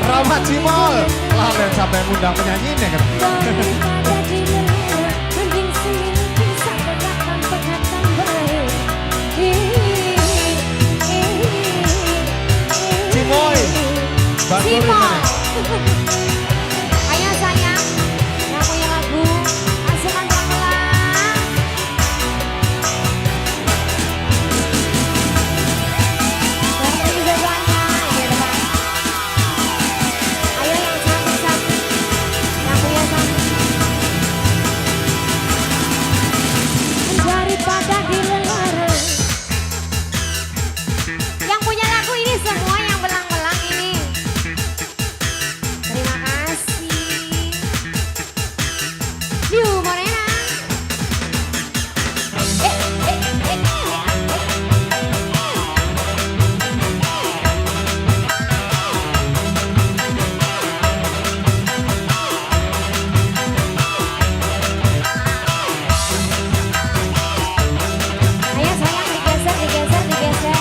Rama Cimol. Lamen sampai ngundang penyanyi ini kan. Cimoy. Cimoy. Ayo sayang, yang punya lagu, masukkan pelan-pelan. Seperti biasanya, ini depan. Ayo yang cantik-cantik, yang punya cantik. Daripada dilarang. Yang punya lagu ini semua yang belang-belang ini. Terima kasih. Liu Morena. Ayo sayang digeser, digeser, digeser.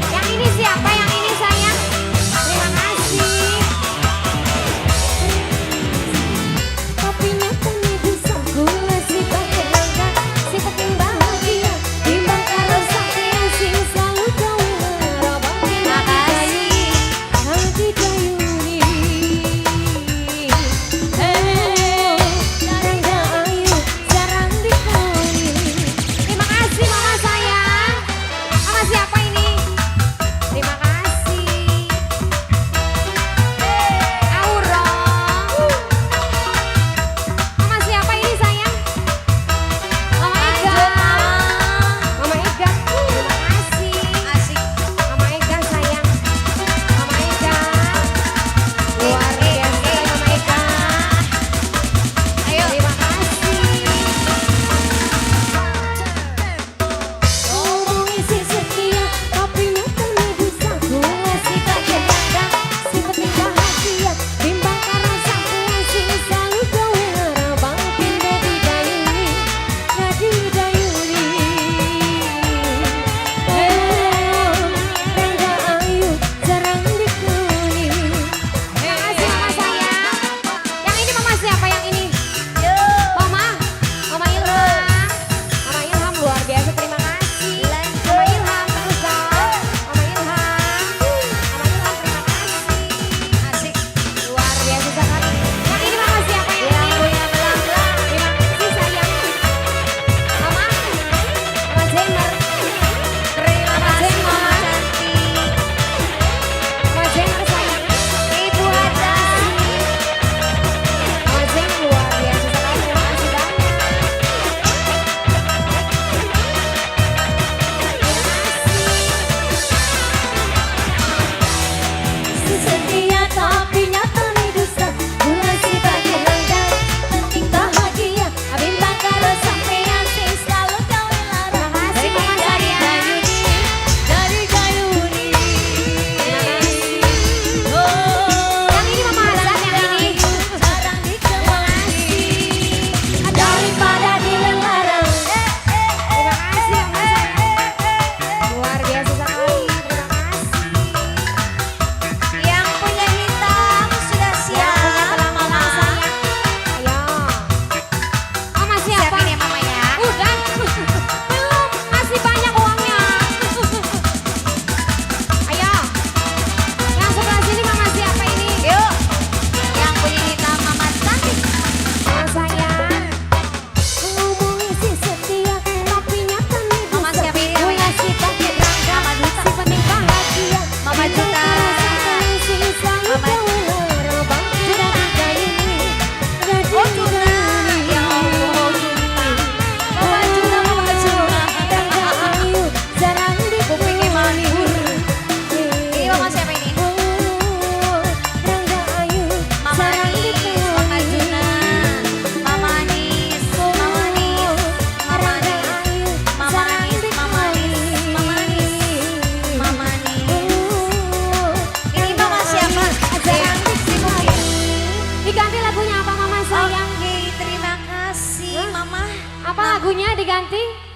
Yang ini siapa? Yang ini sayang. Terima kasih. Tapi nyatanya bisa gula sifat kenangan, sifat yang bahagia, timbang karo sakit sing selalu kau harapkan. Terima kasih. Hati dayuni. Nanda ayu jarang dikoni. Terima kasih mama sayang. Mama siapa ini? Terima kasih. Aurong. Mama siapa ini sayang? Mama Ega. Mama Ega. Terima kasih. Asik. Mama Ega sayang. Mama Ega. Luar biasa Mama Ega. Ayo. Terima kasih. Ngomongin si setia, tapi nyatanya bisa gula sifat kenangan, sifat yang bahagia, timbang karena sampean sing selalu kau harapkan. Dadi dayuni, dadi dayuni. Rangga ayu jarang dikoni. Terima kasih mama sayang. Yang ini mama siapa yang ini? Mama, Mama Ilham. Mama Ilham luar biasa, terima kasih. Mama Ilham terus dong. Mama Ilham. Mama Ilham terima kasih. Asik. Luar biasa sekali. Yang ini mama siapa yang ini? Terima kasih sayang. Mama. Mama Jenner. Terima kasih mama cantik. Mama Jenner sayang. Ibu Hadasi. Mama Jenner luar biasa sekali. Terima kasih banyak. Setia tapi nyatanya dusta, gula sifat kenangan, penting bahagia, bimbang karo sampean sing selalu kau larang. Terima kasih mama sayang. Dari Gayuni. Terima kasih. Yang ini mama Azan, yang ini. Terima kasih. Daripada dilarang. Terima kasih mama sayang. Luar biasa sekali. Terima kasih. Yang punya hitam sudah Yang siap. punya telah mama sayang. Ayo. Mama siapa? Siapin ya mama ya. Udah. Belum. Masih banyak uangnya. Ayo. Yang sebelah sini mama siapa ini? Yuk. Yang punya hitam mama cantik. Mama sayang. Ngomongin si setia, tapi nyatanya Mama dusta. siapa ini Gula namanya? sifat kenangan, Mama Duta. sifat yang bahagia. Mama Juta. Mama Oh Juta. Ya Allah oh Juta. Mama Juta, Mama Juta. Kupingnya manis. Ini mama siapa ini? Mama Anis, Mama Juna. Mama Anis, Mama Anis, Mama Anis, Mama Anis, Mama Anis, Mama Anis, Mama Anis. Ini mama siapa? Diganti lagunya apa mama sayang? Oke, terima kasih mama. Apa lagunya diganti?